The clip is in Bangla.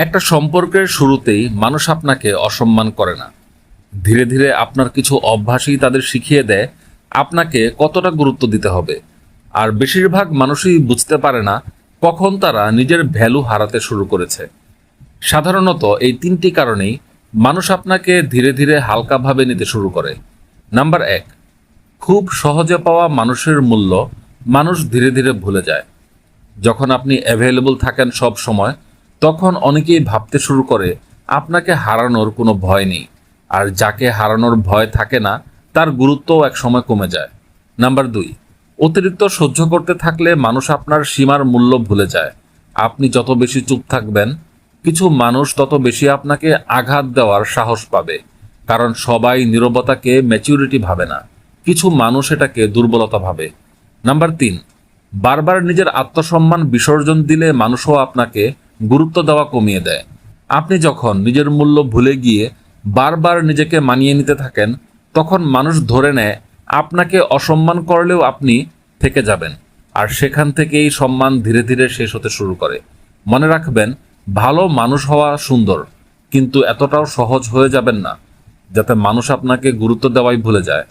একটা সম্পর্কের শুরুতেই মানুষ আপনাকে অসম্মান করে না। ধীরে ধীরে আপনার কিছু অভ্যাসই তাদের শিখিয়ে দেয় আপনাকে কতটা গুরুত্ব দিতে হবে। আর বেশিরভাগ মানুষই বুঝতে পারে না কখন তারা নিজের ভ্যালু হারাতে শুরু করেছে। সাধারণত এই তিনটি কারণেই মানুষ আপনাকে ধীরে ধীরে হালকাভাবে নিতে শুরু করে। নাম্বার 1, খুব সহজে পাওয়া মানুষের মূল্য মানুষ ধীরে ধীরে ভুলে যায়। যখন আপনি অ্যাভেলেবল থাকেন সব সময়, তখন অনেকেই ভাবতে শুরু করে আপনাকে হারানোর কোনো ভয় নেই। আর যাকে হারানোর ভয় থাকে না, তার গুরুত্বও এক সময় কমে যায়। নাম্বার 2, অতিরিক্ত সহ্য করতে থাকলে মানুষ আপনার সীমার মূল্য ভুলে যায়। আপনি যত বেশি চুপ থাকবেন, কিছু মানুষ তত বেশি আপনাকে আঘাত দেওয়ার সাহস পাবে। কারণ সবাই নীরবতাকে ম্যাচিউরিটি ভাবে না, কিছু মানুষ এটাকে দুর্বলতা ভাবে। নাম্বার 3, বারবার নিজের আত্মসম্মান বিসর্জন দিলে মানুষও আপনাকে গুরুত্ব দেওয়া কমিয়ে দেয়। আপনি যখন নিজের মূল্য ভুলে গিয়ে বারবার নিজেকে মানিয়ে নিতে থাকেন, তখন মানুষ ধরে নেয় আপনাকে অসম্মান করলেও আপনি থেকে যাবেন। আর সেখান থেকেই সম্মান ধীরে ধীরে শেষ হতে শুরু করে। মনে রাখবেন, ভালো মানুষ হওয়া সুন্দর, কিন্তু এতটাও সহজ হয়ে যাবেন না যাতে মানুষ আপনাকে গুরুত্ব দেওয়াই ভুলে যায়।